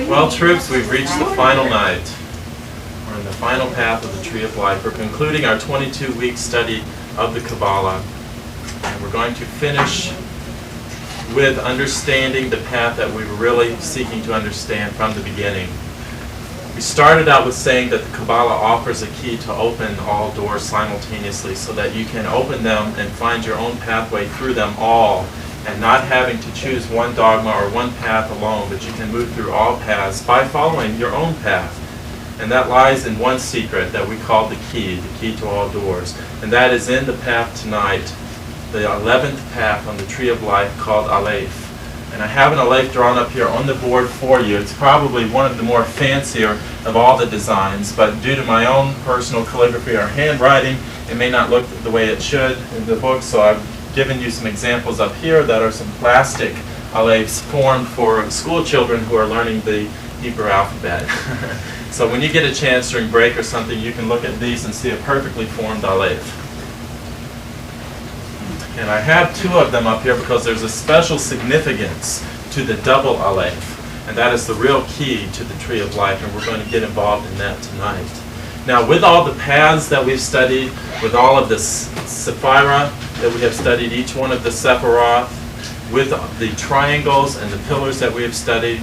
Well, troops, we've reached the final night. We're in the final path of the Tree of Life. We're concluding our 22-week study of the Kabbalah. And we're going to finish with understanding the path that we were really seeking to understand from the beginning. We started out with saying that the Kabbalah offers a key to open all doors simultaneously so that you can open them and find your own pathway through them all, and not having to choose one dogma or one path alone, but you can move through all paths by following your own path. And that lies in one secret that we call the key to all doors. And that is in the path tonight, the 11th path on the Tree of Life called Aleph. And I have an Aleph drawn up here on the board for you. It's probably one of the more fancier of all the designs, but due to my own personal calligraphy or handwriting, it may not look the way it should in the book, so I've given you some examples up here that are some plastic Alephs formed for school children who are learning the Hebrew alphabet. So when you get a chance during break or something, you can look at these and see a perfectly formed Aleph. And I have two of them up here because there's a special significance to the double Aleph, and that is the real key to the Tree of Life, and we're going to get involved in that tonight. Now, with all the paths that we've studied, with all of the Sephira that we have studied, each one of the Sephiroth, with the triangles and the pillars that we have studied,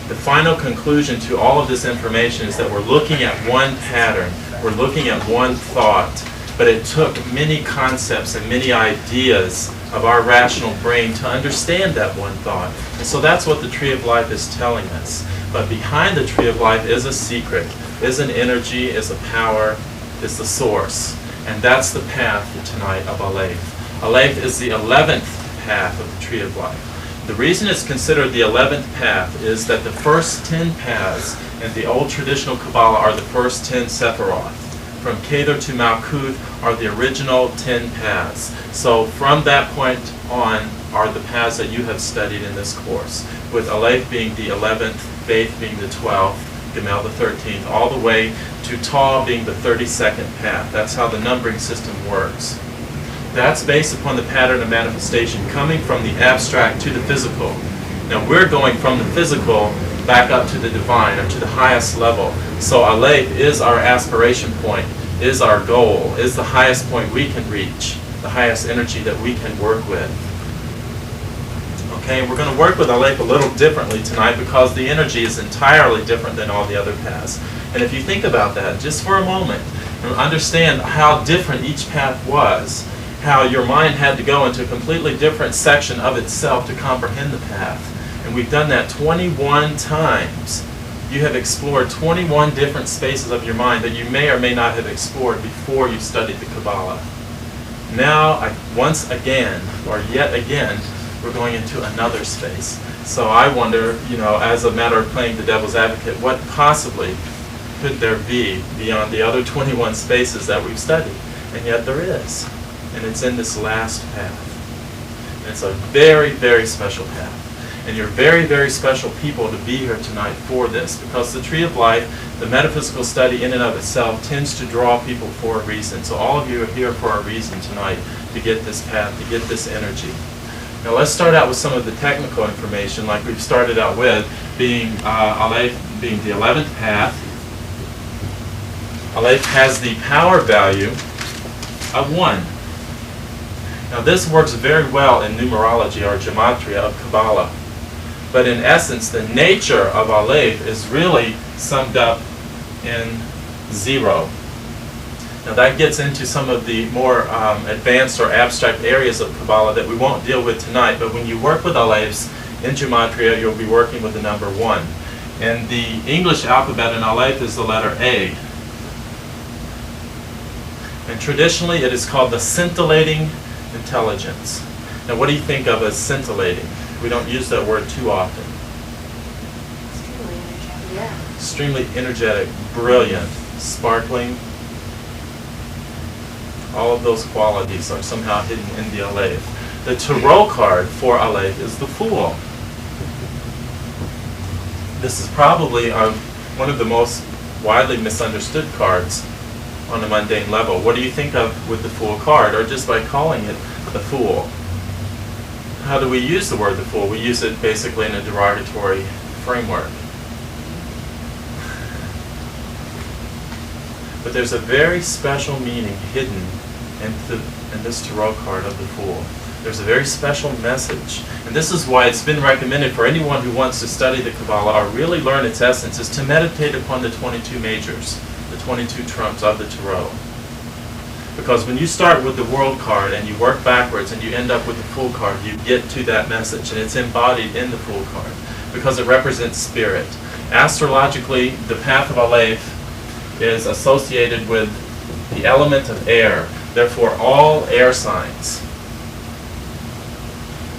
the final conclusion to all of this information is that we're looking at one pattern, we're looking at one thought, but it took many concepts and many ideas of our rational brain to understand that one thought. And so that's what the Tree of Life is telling us. But behind the Tree of Life is a secret, is an energy, is a power, is the source. And that's the path tonight of Aleph. Aleph is the 11th path of the Tree of Life. The reason it's considered the 11th path is that the first 10 paths in the old traditional Kabbalah are the first 10 Sephiroth. From Kether to Malkuth are the original 10 paths. So from that point on are the paths that you have studied in this course, with Aleph being the 11th, Beth being the 12th, Gimel the 13th, all the way to Taw being the 32nd path. That's how the numbering system works. That's based upon the pattern of manifestation coming from the abstract to the physical. Now we're going from the physical back up to the divine, or to the highest level. So Aleph is our aspiration point, is our goal, is the highest point we can reach, the highest energy that we can work with. Okay, we're going to work with Aleph a little differently tonight because the energy is entirely different than all the other paths. And if you think about that just for a moment, and understand how different each path was, how your mind had to go into a completely different section of itself to comprehend the path. And we've done that 21 times. You have explored 21 different spaces of your mind that you may or may not have explored before you studied the Kabbalah. Now, once again, or yet again, we're going into another space. So I wonder, as a matter of playing the devil's advocate, what possibly could there be beyond the other 21 spaces that we've studied? And yet there is. And it's in this last path. And it's a very, very special path. And you're very, very special people to be here tonight for this, because the Tree of Life, the metaphysical study in and of itself, tends to draw people for a reason. So all of you are here for a reason tonight, to get this path, to get this energy. Now let's start out with some of the technical information, like we've started out with, being Aleph being the 11th path. Aleph has the power value of 1. Now this works very well in numerology, or gematria of Kabbalah. But in essence, the nature of Aleph is really summed up in 0. Now that gets into some of the more advanced or abstract areas of Kabbalah that we won't deal with tonight, but when you work with Alephs in gematria, you'll be working with the number 1. And the English alphabet in Aleph is the letter A. And traditionally it is called the scintillating intelligence. Now what do you think of as scintillating? We don't use that word too often. Extremely energetic. Yeah. Extremely energetic, brilliant, sparkling. All of those qualities are somehow hidden in the Aleph. The tarot card for Aleph is the Fool. This is probably one of the most widely misunderstood cards on a mundane level. What do you think of with the Fool card, or just by calling it the Fool? how do we use the word the fool? We use it basically in a derogatory framework. But there's a very special meaning hidden in this tarot card of the Fool. There's a very special message. And this is why it's been recommended for anyone who wants to study the Kabbalah or really learn its essence is to meditate upon the 22 majors, the 22 trumps of the tarot. Because when you start with the World card and you work backwards and you end up with the Fool card, you get to that message, and it's embodied in the Fool card because it represents spirit. Astrologically, the path of Aleph is associated with the element of air, therefore all air signs.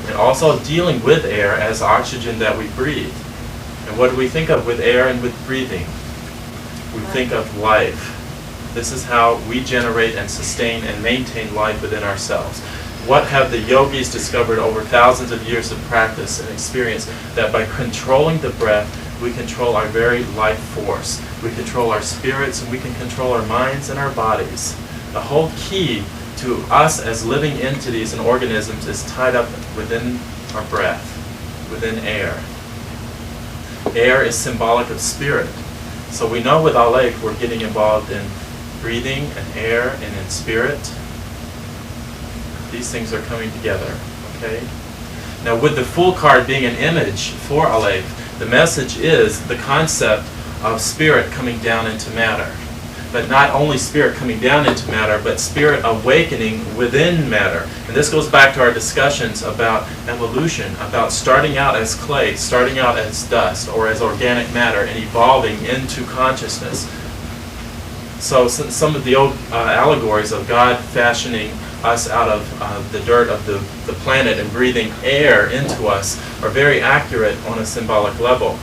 And also dealing with air as oxygen that we breathe. And what do we think of with air and with breathing? We think of life. This is how we generate and sustain and maintain life within ourselves. What have the yogis discovered over thousands of years of practice and experience? That by controlling the breath, we control our very life force. We control our spirits, and we can control our minds and our bodies. The whole key to us as living entities and organisms is tied up within our breath, within air. Air is symbolic of spirit. So we know with Aleph we're getting involved in breathing and air and in spirit. These things are coming together, okay? Now with the Fool card being an image for Aleph, the message is the concept of spirit coming down into matter. But not only spirit coming down into matter, but spirit awakening within matter. And this goes back to our discussions about evolution, about starting out as clay, starting out as dust, or as organic matter, and evolving into consciousness. So some of the old allegories of God fashioning us out of the dirt of the planet and breathing air into us are very accurate on a symbolic level.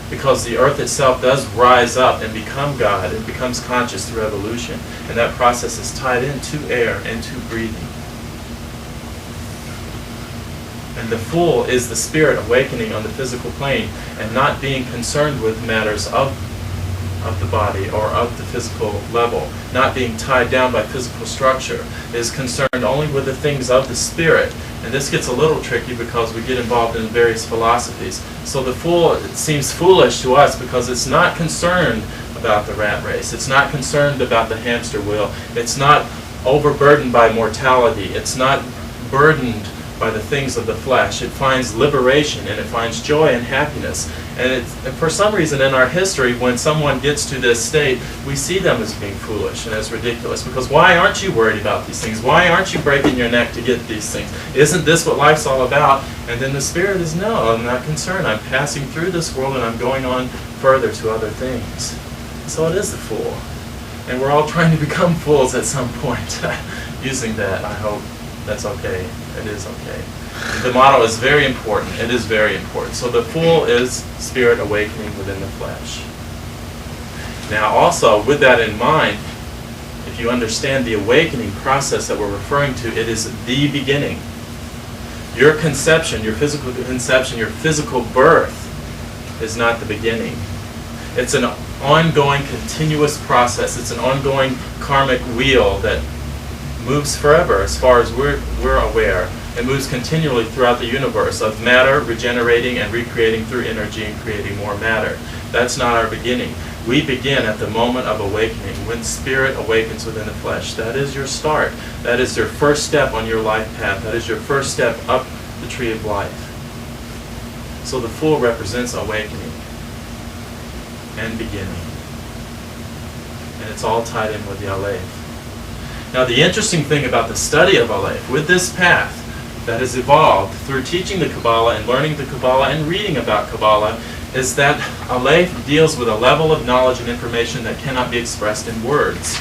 Because the earth itself does rise up and become God. It becomes conscious through evolution. And that process is tied into air and to breathing. And the Fool is the spirit awakening on the physical plane and not being concerned with matters of the body or of the physical level, not being tied down by physical structure, is concerned only with the things of the spirit. And this gets a little tricky because we get involved in various philosophies. So the Fool, it seems foolish to us because it's not concerned about the rat race. It's not concerned about the hamster wheel. It's not overburdened by mortality. It's not burdened by the things of the flesh. It finds liberation and it finds joy and happiness. And for some reason in our history, when someone gets to this state, we see them as being foolish and as ridiculous. Because why aren't you worried about these things? Why aren't you breaking your neck to get these things? Isn't this what life's all about? And then the spirit is, no, I'm not concerned. I'm passing through this world and I'm going on further to other things. So it is the Fool. And we're all trying to become fools at some point using that. I hope that's okay. It is okay. The motto is very important. It is very important. So the Fool is spirit awakening within the flesh. Now also, with that in mind, if you understand the awakening process that we're referring to, it is the beginning. Your conception, your physical conception, your physical birth is not the beginning. It's an ongoing, continuous process. It's an ongoing karmic wheel that moves forever as far as we're aware. It moves continually throughout the universe of matter regenerating and recreating through energy and creating more matter. That's not our beginning. We begin at the moment of awakening, when spirit awakens within the flesh. That is your start. That is your first step on your life path. That is your first step up the tree of life. So the Fool represents awakening and beginning. And it's all tied in with the Aleph. Now the interesting thing about the study of Aleph, with this path that has evolved through teaching the Kabbalah and learning the Kabbalah and reading about Kabbalah, is that Aleph deals with a level of knowledge and information that cannot be expressed in words.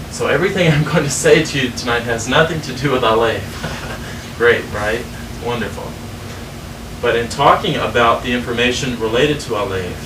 So everything I'm going to say to you tonight has nothing to do with Aleph. Great, right? Wonderful. But in talking about the information related to Aleph,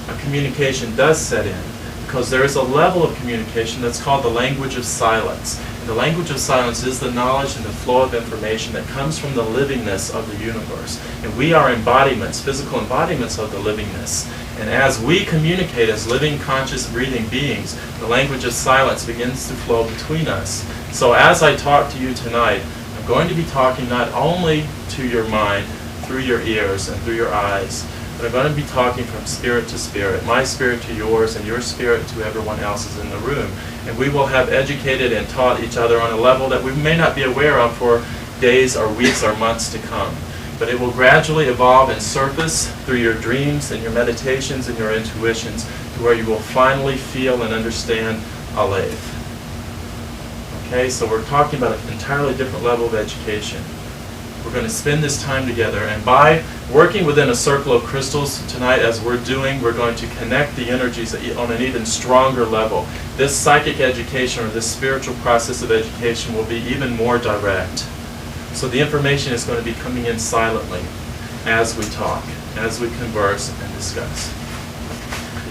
a communication does set in, because there is a level of communication that's called the language of silence. And the language of silence is the knowledge and the flow of information that comes from the livingness of the universe. And we are embodiments, physical embodiments of the livingness. And as we communicate as living, conscious, breathing beings, the language of silence begins to flow between us. So as I talk to you tonight, I'm going to be talking not only to your mind, through your ears and through your eyes, but I'm going to be talking from spirit to spirit, my spirit to yours and your spirit to everyone else's in the room. And we will have educated and taught each other on a level that we may not be aware of for days or weeks or months to come. But it will gradually evolve and surface through your dreams and your meditations and your intuitions to where you will finally feel and understand Aleph. Okay, so we're talking about an entirely different level of education. We're going to spend this time together, and by working within a circle of crystals tonight as we're doing, we're going to connect the energies on an even stronger level. This psychic education or this spiritual process of education will be even more direct. So the information is going to be coming in silently as we talk, as we converse and discuss.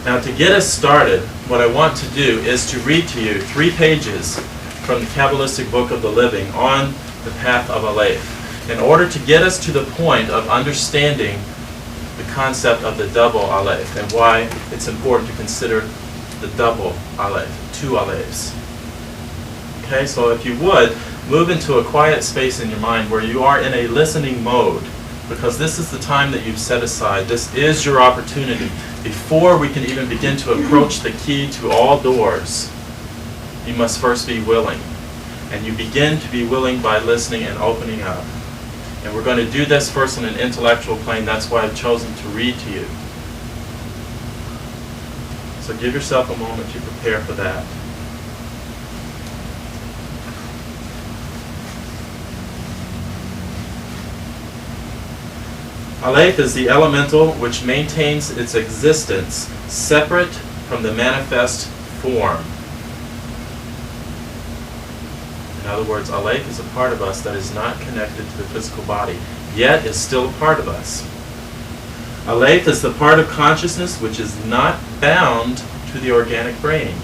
Now, to get us started, what I want to do is to read to you 3 pages from the Kabbalistic Book of the Living on the path of Aleph, in order to get us to the point of understanding the concept of the double Aleph and why it's important to consider the double Aleph, 2 Alephs. Okay, so if you would, move into a quiet space in your mind where you are in a listening mode, because this is the time that you've set aside. This is your opportunity. Before we can even begin to approach the key to all doors, you must first be willing. And you begin to be willing by listening and opening up. And we're going to do this first on an intellectual plane. That's why I've chosen to read to you. So give yourself a moment to prepare for that. Aleph is the elemental which maintains its existence separate from the manifest form. In other words, Aleph is a part of us that is not connected to the physical body, yet is still a part of us. Aleph is the part of consciousness which is not bound to the organic brain.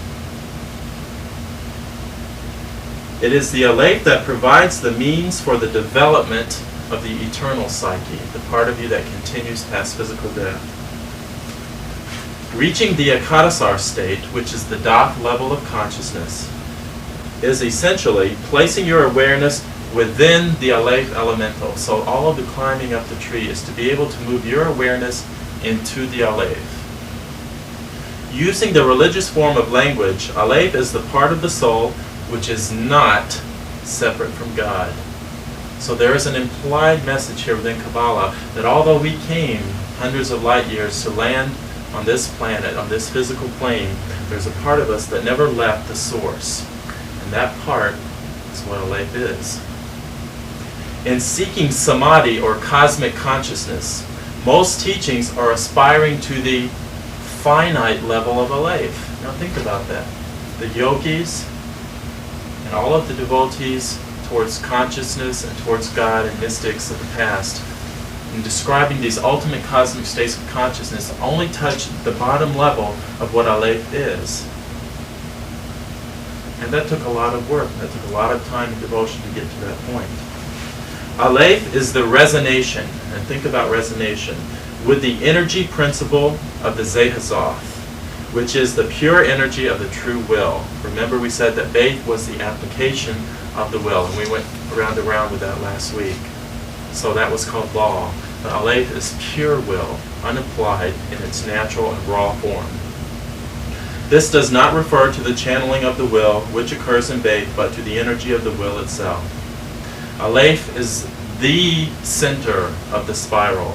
It is the Aleph that provides the means for the development of the eternal psyche, the part of you that continues past physical death. Reaching the Akadasar state, which is the Dath level of consciousness, is essentially placing your awareness within the Aleph elemental. So all of the climbing up the tree is to be able to move your awareness into the Aleph. Using the religious form of language, Aleph is the part of the soul which is not separate from God. So there is an implied message here within Kabbalah that although we came hundreds of light years to land on this planet, on this physical plane, there's a part of us that never left the source. And that part is what Aleph is. In seeking samadhi or cosmic consciousness, most teachings are aspiring to the finite level of Aleph. Now think about that. The yogis and all of the devotees towards consciousness and towards God and mystics of the past, in describing these ultimate cosmic states of consciousness, only touch the bottom level of what Aleph is. And that took a lot of work. That took a lot of time and devotion to get to that point. Aleph is the resonation, and think about resonation, with the energy principle of the Zehazoth, which is the pure energy of the true will. Remember we said that Beit was the application of the will, and we went around and around with that last week. So that was called law. But Aleph is pure will, unapplied in its natural and raw form. This does not refer to the channeling of the will, which occurs in Beit, but to the energy of the will itself. Aleph is the center of the spiral.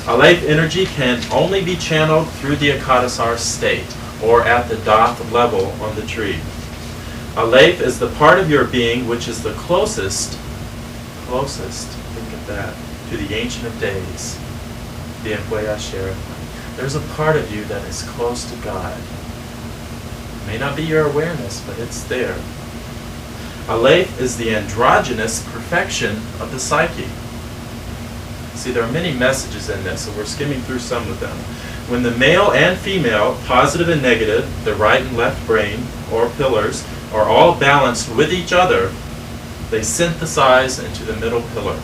Aleph energy can only be channeled through the Akadasar state, or at the Dath level on the tree. Aleph is the part of your being which is the closest, think of that, to the Ancient of Days, the Yahweh Asher. There's a part of you that is close to God. It may not be your awareness, but it's there. Aleph is the androgynous perfection of the psyche. See, there are many messages in this, so we're skimming through some of them. When the male and female, positive and negative, the right and left brain, or pillars, are all balanced with each other, they synthesize into the middle pillar.